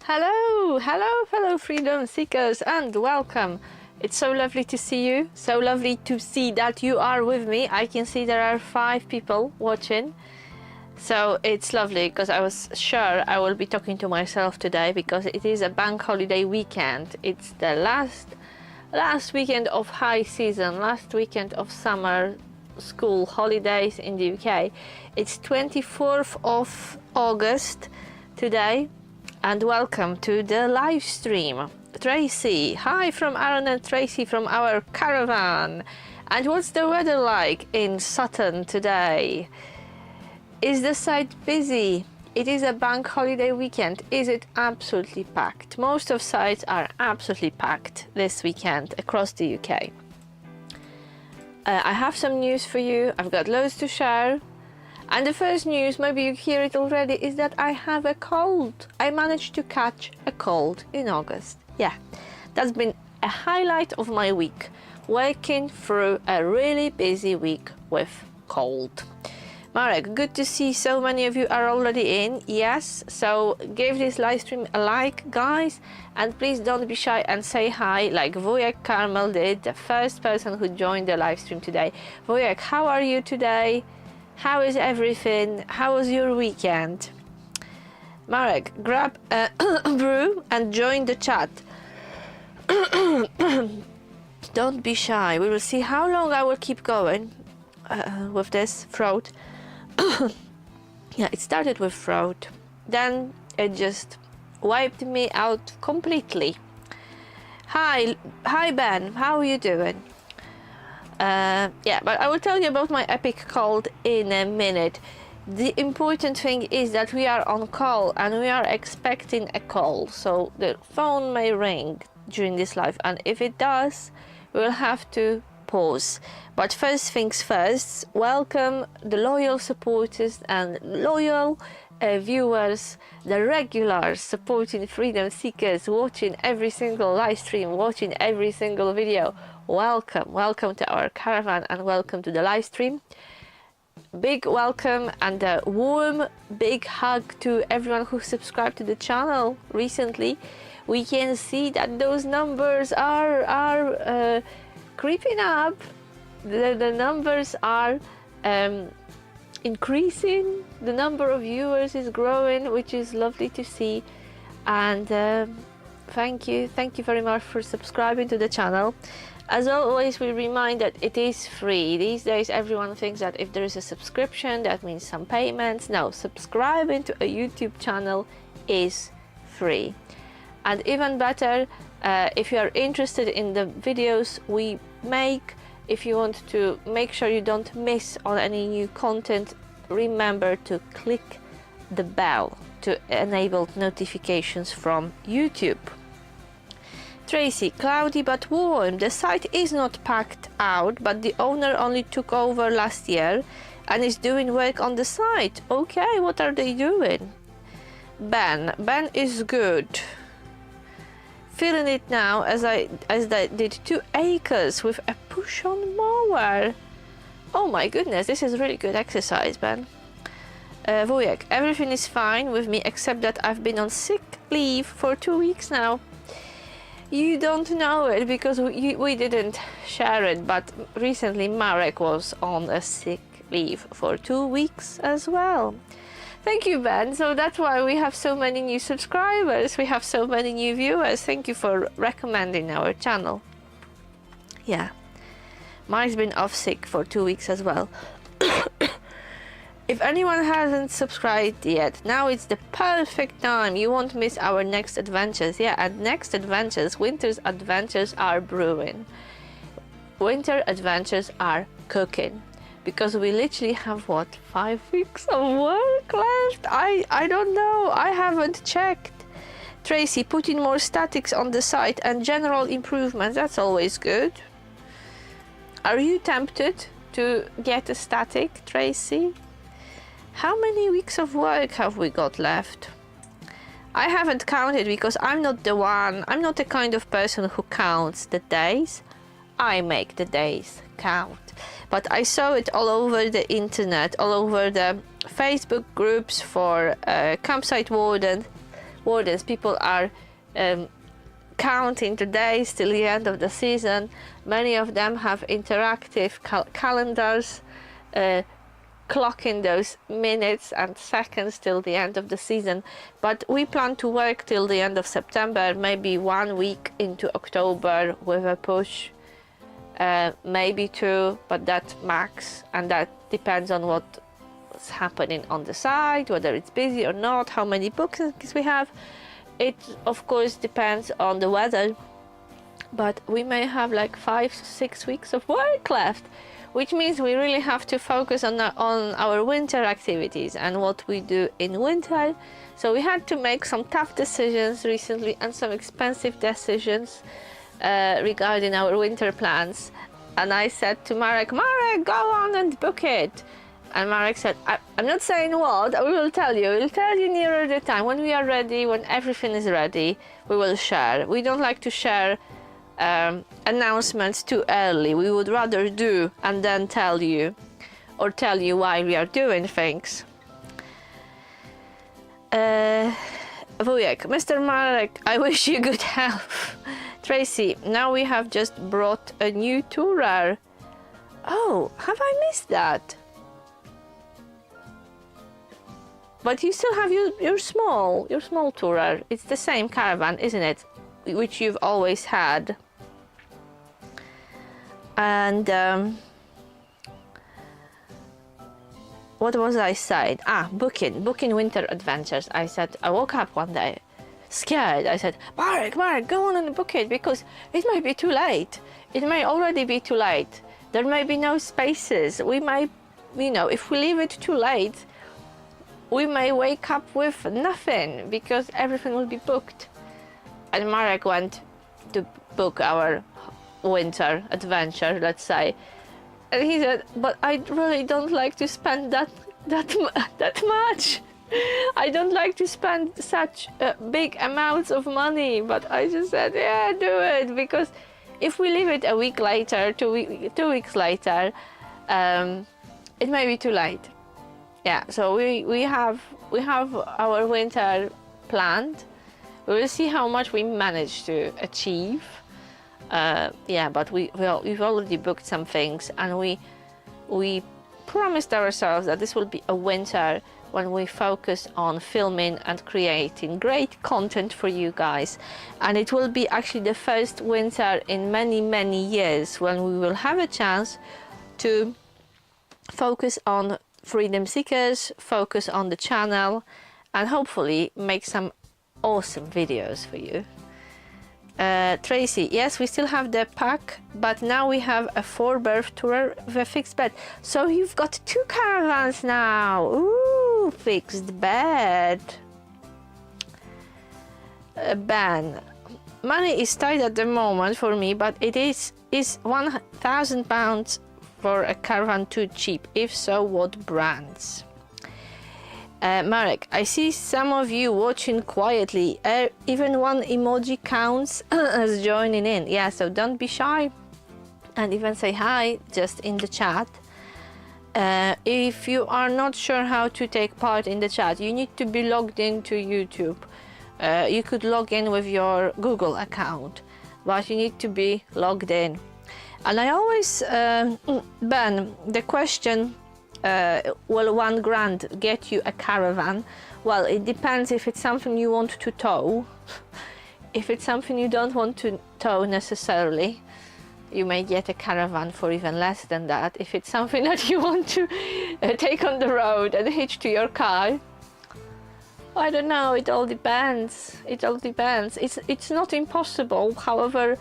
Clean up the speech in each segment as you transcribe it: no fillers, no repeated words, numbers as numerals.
Hello, hello, fellow freedom seekers, and welcome. It's so lovely to see you. So lovely to see that you are with me. I can see there are 5 people watching. So it's lovely because I was sure I will be talking to myself today because it is a bank holiday weekend. It's the last weekend of high season, last weekend of summer school holidays in the UK. It's 24th of August today. And welcome to the live stream. Tracy, hi from Aaron and Tracy from our caravan. And what's the weather like in Sutton today? Is the site busy? It is a bank holiday weekend. Is it absolutely packed? Most of sites are absolutely packed this weekend across the UK. I have some news for you. I've got loads to share. And the first news, maybe you hear it already, is that I have a cold. I managed to catch a cold in August. Yeah, that's been a highlight of my week, working through a really busy week with cold. Marek, good to see so many of you are already in. Yes, so give this live stream a like, guys, and please don't be shy and say hi like Wujek Carmel did, the first person who joined the live stream today. Wujek, how are you today? How is everything? How was your weekend? Marek, grab a brew and join the chat. Don't be shy. We will see how long I will keep going with this throat. Yeah, it started with throat. Then it just wiped me out completely. Hi Ben, how are you doing? Yeah, but I will tell you about my epic cold in a minute. The important thing is that we are on call and we are expecting a call, so the phone may ring during this live, and if it does, we'll have to pause. But first things first, welcome the loyal supporters and loyal viewers, the regulars supporting freedom seekers, watching every single live stream, watching every single video. Welcome to our caravan and welcome to the live stream. Big welcome and a warm big hug to everyone who subscribed to the channel recently. We can see that those numbers are creeping up. The numbers are increasing. The number of viewers is growing, which is lovely to see. And thank you very much for subscribing to the channel. As always, we remind that it is free. These days everyone thinks that if there is a subscription that means some payments. No, subscribing to a YouTube channel is free. And even better, if you are interested in the videos we make, if you want to make sure you don't miss on any new content, remember to click the bell to enable notifications from YouTube. Tracy, cloudy but warm. The site is not packed out, but the owner only took over last year and is doing work on the site. Okay, what are they doing? Ben is good. Feeling it now as I did 2 acres with a push-on mower. Oh my goodness, this is really good exercise, Ben. Wujek, everything is fine with me except that I've been on sick leave for 2 weeks now. You don't know it because we didn't share it, but recently Marek was on a sick leave for 2 weeks as well. Thank you, Ben. So that's why we have so many new subscribers. We have so many new viewers. Thank you for recommending our channel. Yeah, Marek's been off sick for 2 weeks as well. If anyone hasn't subscribed yet, now it's the perfect time. You won't miss our next adventures. Yeah, and next adventures, winter's adventures are brewing. Winter adventures are cooking. Because we literally have, what, 5 weeks of work left? I don't know. I haven't checked. Tracy, putting more statics on the site and general improvements. That's always good. Are you tempted to get a static, Tracy? How many weeks of work have we got left? I haven't counted because I'm not the kind of person who counts the days. I make the days count. But I saw it all over the internet, all over the Facebook groups for campsite wardens, wardens, people are counting the days till the end of the season. Many of them have interactive calendars, clocking those minutes and seconds till the end of the season. But we plan to work till the end of September, maybe 1 week into October with a push, maybe 2, but that's max, and that depends on what's happening on the site, whether it's busy or not, how many bookings we have. It of course depends on the weather, but we may have like 5-6 weeks of work left, which means we really have to focus on our winter activities and what we do in winter. So we had to make some tough decisions recently and some expensive decisions regarding our winter plans. And I said to Marek, go on and book it. And Marek said, I'm not saying what, we will tell you. We'll tell you nearer the time. When we are ready, when everything is ready, we will share. We don't like to share announcements too early. We would rather do and then tell you, or tell you why we are doing things. Wujek, Mr. Marek, I wish you good health. Tracy, now we have just brought a new tourer. Oh, have I missed that? But you still have your small tourer. It's the same Caravan, isn't it? Which you've always had. And what was I saying? Booking winter adventures. I said, I woke up one day scared. I said, Marek, go on and book it, because it might be too late. It may already be too late. There may be no spaces. We might, if we leave it too late, we may wake up with nothing because everything will be booked. And Marek went to book our winter adventure, let's say. And he said, but I really don't like to spend that much. I don't like to spend such big amounts of money. But I just said, yeah, do it, because if we leave it a week later, 2 weeks later, it may be too late. Yeah, so we have our winter planned. We will see how much we manage to achieve. Yeah, but we've already booked some things, and we promised ourselves that this will be a winter when we focus on filming and creating great content for you guys. And it will be actually the first winter in many years when we will have a chance to focus on freedom seekers, focus on the channel, and hopefully make some awesome videos for you. Tracy, yes, we still have the pack, but now we have a 4-berth tourer with a fixed bed. So you've got 2 caravans now. Ooh, fixed bed. Ben, money is tight at the moment for me, but it is £1,000 for a caravan too cheap? If so, what brands? Marek, I see some of you watching quietly. Even one emoji counts as joining in. Yeah, so don't be shy and even say hi just in the chat. If you are not sure how to take part in the chat, you need to be logged into YouTube. You could log in with your Google account, but you need to be logged in. And I always, Ben, the question, will £1,000 get you a caravan? Well, it depends if it's something you want to tow. If it's something you don't want to tow necessarily, you may get a caravan for even less than that. If it's something that you want to take on the road and hitch to your car, I don't know, it all depends. It all depends. It's not impossible. However,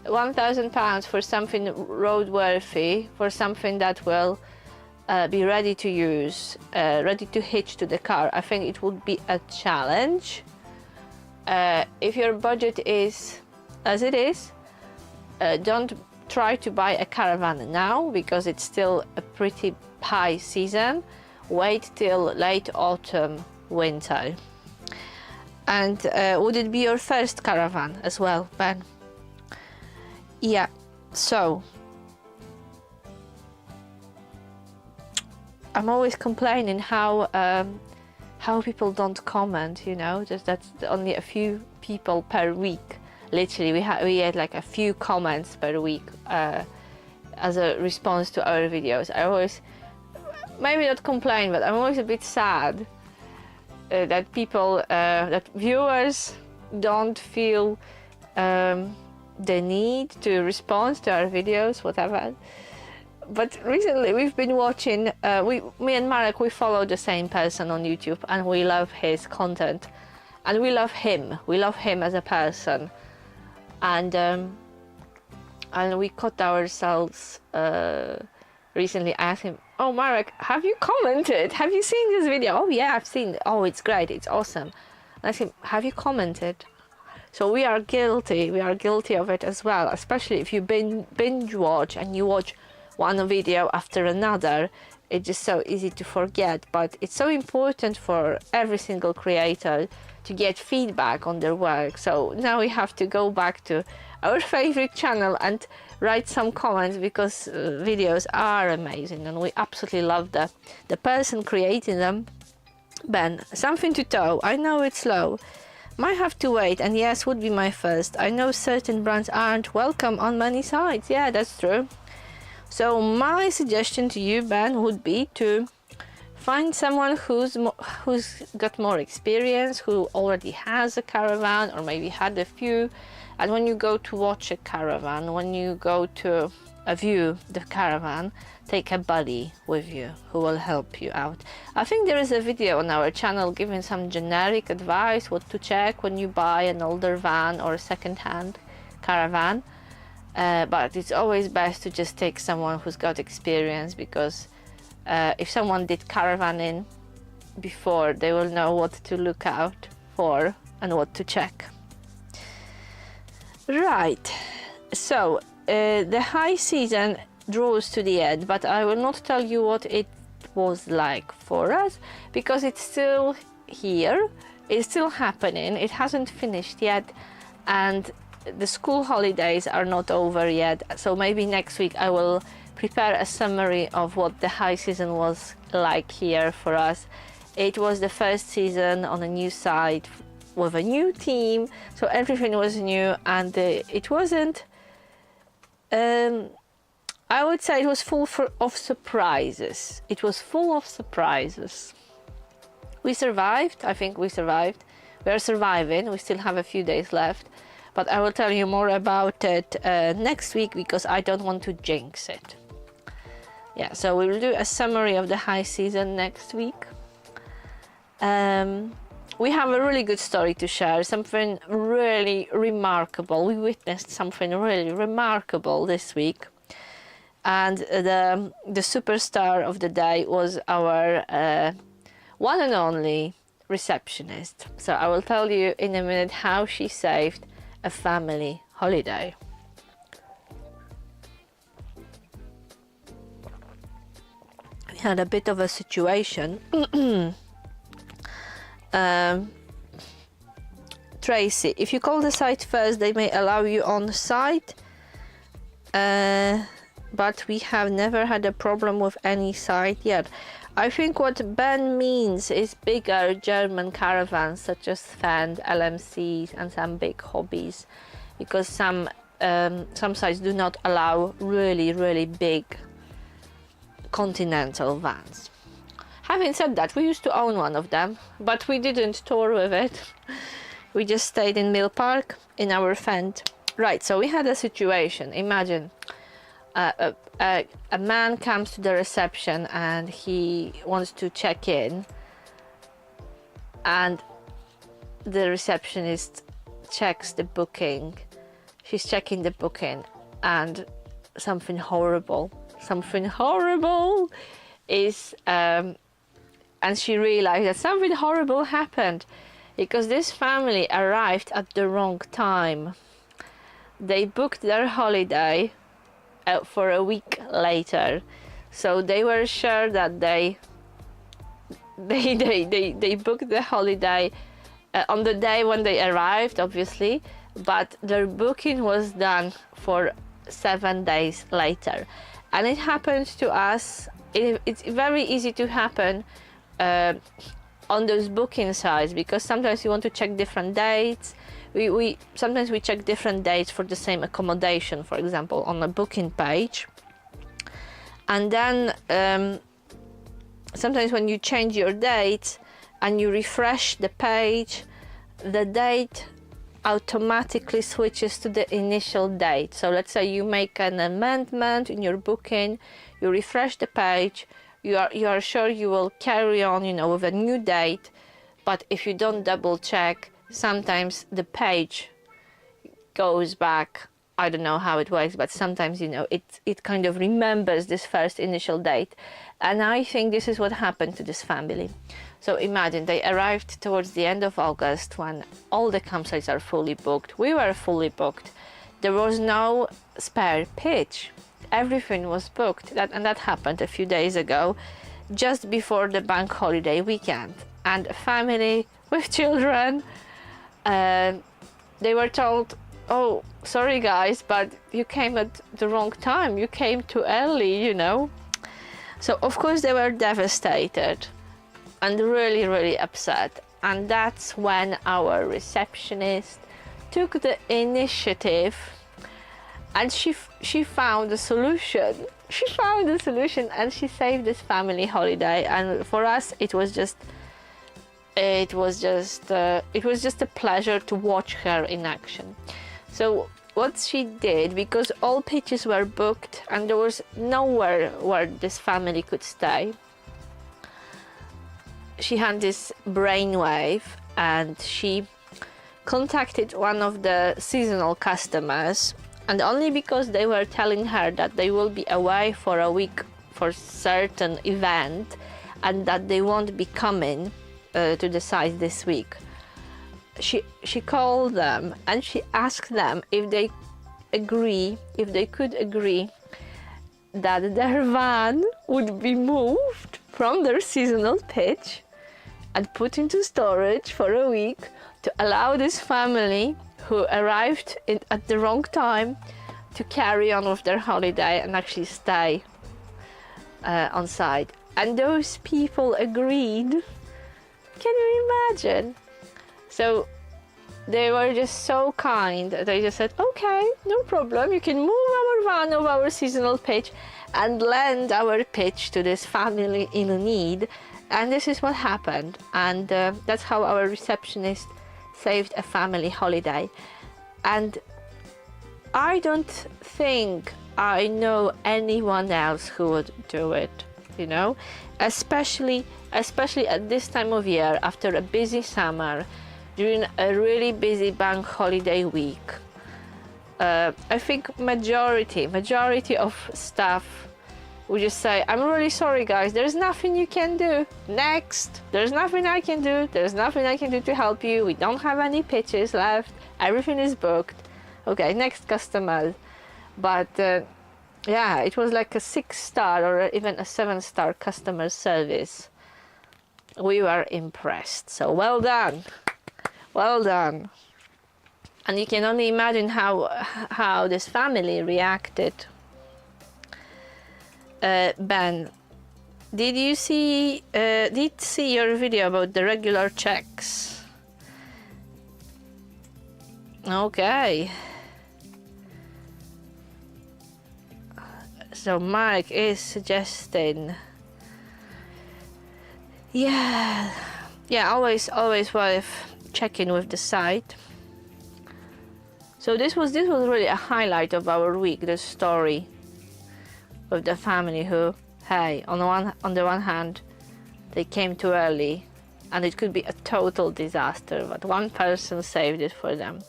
£1,000 for something roadworthy, for something that will be ready to use, ready to hitch to the car, I think it would be a challenge. If your budget is as it is, don't try to buy a caravan now, because it's still a pretty high season. Wait till late autumn, winter. And would it be your first caravan as well, Ben? Yeah, so I'm always complaining how how people don't comment, you know, just that's only a few people per week. Literally, we had like a few comments per week as a response to our videos. I always, maybe not complain, but I'm always a bit sad that people, that viewers don't feel the need to respond to our videos, whatever. But recently we've been watching, me and Marek, we follow the same person on YouTube, and we love his content, and we love him as a person, and we caught ourselves recently. I asked him, oh Marek, have you commented? Have you seen this video? Oh yeah, I've seen it. Oh, it's great, it's awesome. I asked him, have you commented? So we are guilty of it as well, especially if you binge watch and you watch one video after another. It's just so easy to forget, but it's so important for every single creator to get feedback on their work. So now we have to go back to our favorite channel and write some comments, because videos are amazing and we absolutely love the person creating them. Ben, something to tow. I know it's slow. Might have to wait, and yes, would be my first. I know certain brands aren't welcome on many sites. Yeah, that's true. So my suggestion to you, Ben, would be to find someone who's got more experience, who already has a caravan or maybe had a few. And when you go to watch a caravan, when you go to view the caravan, take a buddy with you who will help you out. I think there is a video on our channel giving some generic advice what to check when you buy an older van or a second-hand caravan. But it's always best to just take someone who's got experience, because if someone did caravanning before, they will know what to look out for and what to check. Right, so the high season draws to the end, but I will not tell you what it was like for us, because it's still here, it's still happening, it hasn't finished yet, and the school holidays are not over yet. So maybe next week I will prepare a summary of what the high season was like here for us. It was the first season on a new site with a new team, so everything was new, and it wasn't, I would say it was full of surprises. It was full of surprises. We survived. I think we survived. We are surviving. We still have a few days left, but I will tell you more about it next week, because I don't want to jinx it. Yeah, so we will do a summary of the high season next week. We have a really good story to share, something really remarkable. We witnessed something really remarkable this week, and the superstar of the day was our one and only receptionist. So I will tell you in a minute how she saved a family holiday. We had a bit of a situation. Tracy, if you call the site first, they may allow you on site, but we have never had a problem with any site yet. I think what Ben means is bigger German caravans such as Fend, LMCs and some big hobbies, because some sites do not allow really big continental vans. Having said that, we used to own one of them, but we didn't tour with it. We just stayed in Mill Park in our Fend. Right, so we had a situation. Imagine a man comes to the reception and he wants to check in, and the receptionist checks the booking. She's checking the booking, and something horrible is and she realized that something horrible happened, because this family arrived at the wrong time. They booked their holiday for a week later, so they were sure that they booked the holiday on the day when they arrived, obviously, but their booking was done for 7 days later. And it happened to us. It's very easy to happen on those booking sites, because sometimes you want to check different dates. Sometimes we check different dates for the same accommodation, for example, on a booking page. And then sometimes when you change your dates and you refresh the page, the date automatically switches to the initial date. So let's say you make an amendment in your booking, you refresh the page, you are sure you will carry on, you know, with a new date, but if you don't double check, sometimes the page goes back. I don't know how it works, but sometimes, you know, it kind of remembers this first initial date. And I think this is what happened to this family. So imagine they arrived towards the end of August when all the campsites are fully booked. We were fully booked. There was no spare pitch. Everything was booked. And that happened a few days ago, just before the bank holiday weekend. And a family with children, they were told, oh, sorry guys, but you came at the wrong time. You came too early, you know. So of course they were devastated and really, really upset. And that's when our receptionist took the initiative, and she found a solution. She found a solution and she saved this family holiday. And for us, it was just a pleasure to watch her in action. So what she did, because all pitches were booked and there was nowhere where this family could stay, she had this brainwave and she contacted one of the seasonal customers, and only because they were telling her that they will be away for a week for certain event and that they won't be coming to the site this week, she called them and she asked them if they could agree that their van would be moved from their seasonal pitch and put into storage for a week to allow this family who arrived at the wrong time to carry on with their holiday and actually stay on site. And those people agreed. Can you imagine? So they were just so kind. They just said, okay, no problem. You can move our van of our seasonal pitch and lend our pitch to this family in need. And this is what happened. And that's how our receptionist saved a family holiday. And I don't think I know anyone else who would do it, you know, especially at this time of year, after a busy summer, during a really busy bank holiday week. I think majority of staff would just say, I'm really sorry guys, there's nothing you can do. Next, there's nothing I can do. There's nothing I can do to help you. We don't have any pitches left. Everything is booked. Okay, next customer. But yeah, it was like a 6-star or even a 7-star customer service. We were impressed. So well done. Well done. And you can only imagine how this family reacted. Ben, did you see your video about the regular checks? Okay. So Mark is suggesting, yeah, always worth checking with the site. So this was really a highlight of our week, the story with the family who, hey, on the one hand, they came too early and it could be a total disaster, but one person saved it for them.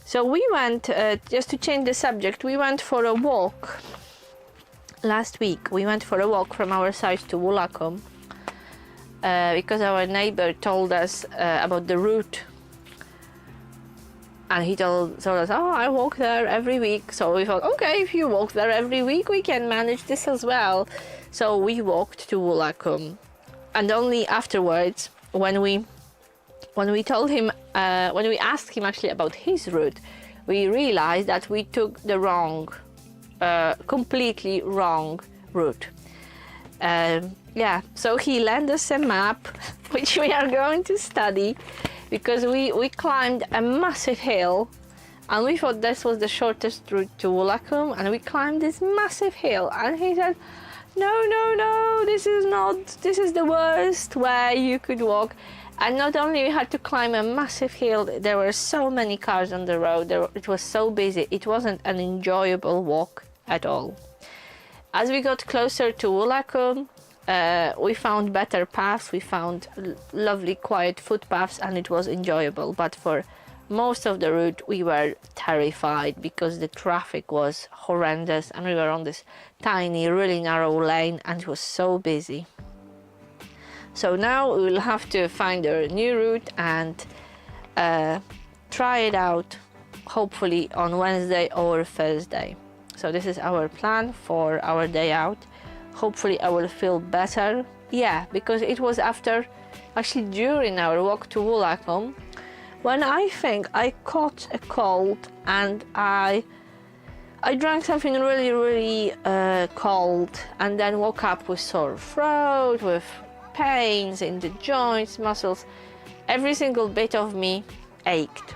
So we went, just to change the subject, we went for a walk last week. We went for a walk from our site to Woolacombe because our neighbor told us about the route. And he told us, oh, I walk there every week. So we thought, okay, if you walk there every week, we can manage this as well. So we walked to Woolacombe. And only afterwards, when we told him, when we asked him actually about his route, we realized that we took the wrong, completely wrong route. Yeah, so he lent us a map which we are going to study, because we climbed a massive hill and we thought this was the shortest route to Woolacombe, and we climbed this massive hill, and he said, no, this is the worst way you could walk. And not only we had to climb a massive hill, there were so many cars on the road, it was so busy, it wasn't an enjoyable walk at all. As we got closer to Woolacombe, we found better paths, we found lovely quiet footpaths, and it was enjoyable. But for most of the route we were terrified because the traffic was horrendous, and we were on this tiny, really narrow lane, and it was so busy. So now we will have to find a new route and try it out, hopefully on Wednesday or Thursday. So this is our plan for our day out. Hopefully I will feel better. Yeah, because it was actually during our walk to Woolacombe, when I think I caught a cold, and I drank something really cold, and then woke up with sore throat, with pains in the joints, muscles. Every single bit of me ached.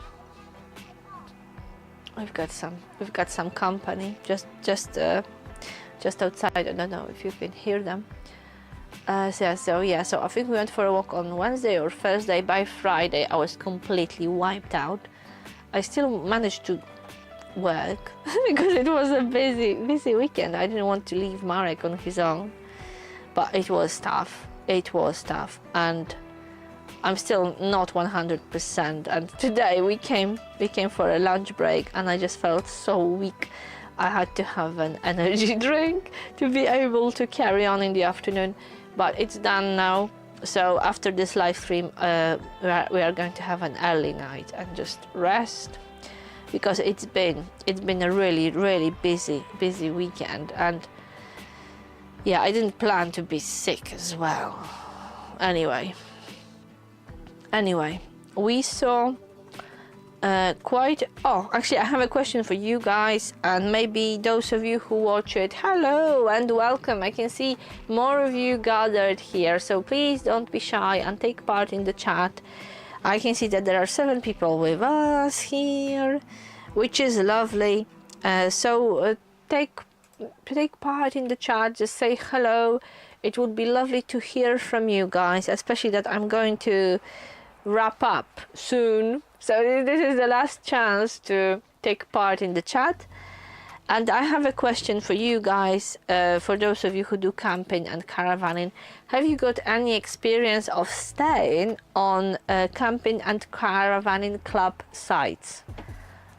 We've got some company just outside. I don't know if you can hear them. So I think we went for a walk on Wednesday or Thursday. By Friday I was completely wiped out. I still managed to work because it was a busy weekend. I didn't want to leave Marek on his own, but it was tough, and I'm still not 100%. And today we came for a lunch break, and I just felt so weak. I had to have an energy drink to be able to carry on in the afternoon, but it's done now. So after this live stream, we are going to have an early night and just rest, because it's been a really busy weekend. And yeah, I didn't plan to be sick as well. Anyway, we saw actually I have a question for you guys, and maybe those of you who watch it. Hello and welcome. I can see more of you gathered here, so please don't be shy and take part in the chat. I can see that there are 7 people with us here, which is lovely. So take part in the chat, just say hello. It would be lovely to hear from you guys, especially that I'm going to wrap up soon. So this is the last chance to take part in the chat. And I have a question for you guys, for those of you who do camping and caravanning. Have you got any experience of staying on camping and caravanning club sites?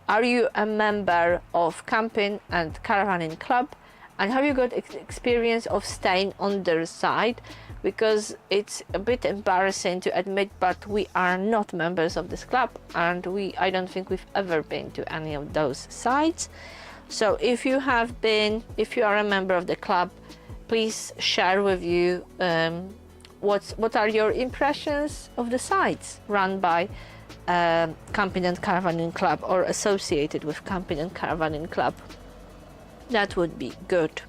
Are you a member of camping and caravanning club? And have you got experience of staying on their site? Because it's a bit embarrassing to admit, but we are not members of this club, and I don't think we've ever been to any of those sites. So if you are a member of the club, please share with you what are your impressions of the sites run by Camping and Caravanning Club, or associated with Camping and Caravanning Club. That would be good.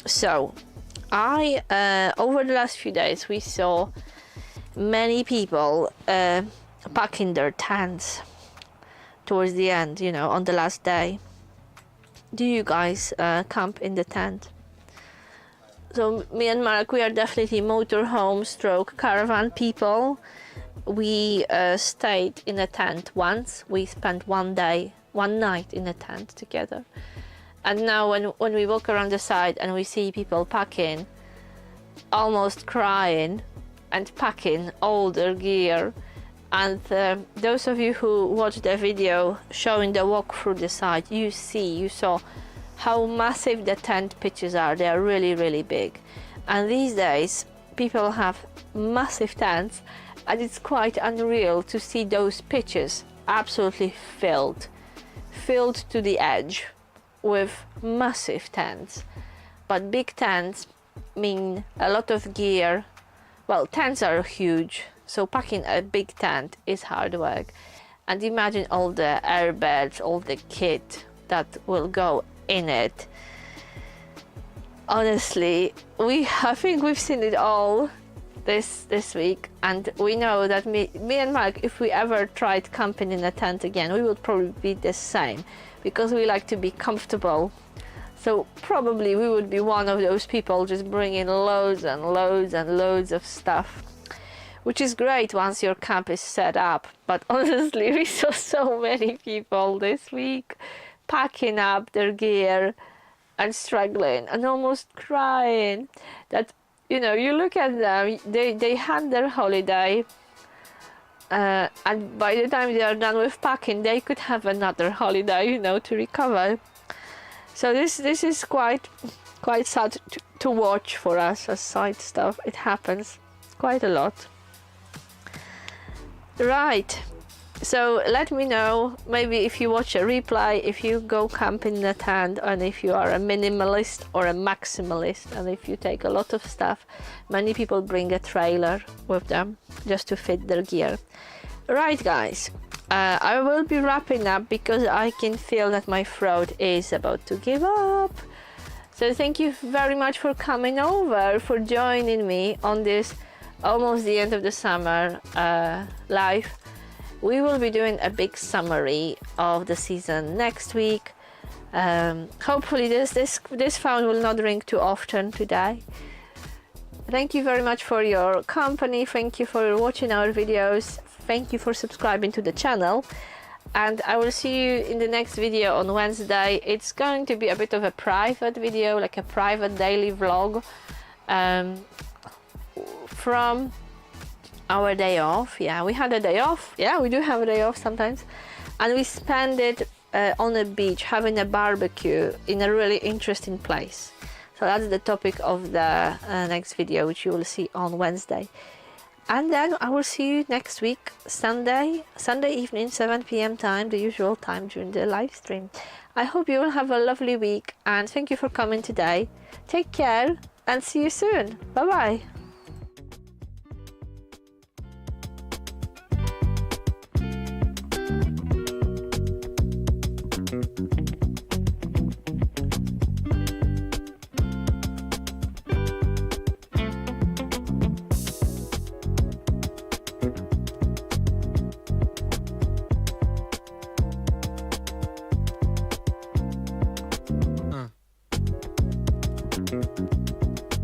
So over the last few days we saw many people packing their tents towards the end, on the last day. Do you guys camp in the tent? So me and Marek, we are definitely motorhome stroke caravan people. We stayed in a tent once. We spent one night in a tent together. And now when we walk around the site and we see people packing, almost crying, and packing all their gear. And those of you who watched the video showing the walk through the site, you saw how massive the tent pitches are. They are really big. And these days people have massive tents, and it's quite unreal to see those pitches absolutely filled to the edge with massive tents. But big tents mean a lot of gear. Well, tents are huge, so packing a big tent is hard work. And imagine all the airbags, all the kit that will go in it. Honestly, I think we've seen it all this week, and we know that me and Mike, if we ever tried camping in a tent again, we would probably be the same, because we like to be comfortable. So probably we would be one of those people just bringing loads and loads and loads of stuff, which is great once your camp is set up. But honestly, we saw so many people this week packing up their gear and struggling and almost crying that, you know, you look at them, they had their holiday, and by the time they are done with packing, they could have another holiday, you know, to recover. So this is quite sad to watch for us as side stuff. It happens quite a lot. Right, so let me know, maybe if you watch a replay, if you go camping in a tent, and if you are a minimalist or a maximalist, and if you take a lot of stuff. Many people bring a trailer with them just to fit their gear. Right, guys, I will be wrapping up because I can feel that my throat is about to give up. So thank you very much for coming over, for joining me on this almost the end of the summer live. We will be doing a big summary of the season next week. Hopefully this phone will not ring too often today. Thank you very much for your company. Thank you for watching our videos. Thank you for subscribing to the channel. And I will see you in the next video on Wednesday. It's going to be a bit of a private video, like a private daily vlog from our day off. Yeah, we had a day off. Yeah, we do have a day off sometimes. And we spent it on a beach having a barbecue in a really interesting place. So that's the topic of the next video, which you will see on Wednesday. And then I will see you next week, Sunday evening, 7 p.m. time, the usual time during the live stream. I hope you will have a lovely week, and thank you for coming today. Take care and see you soon. Bye bye.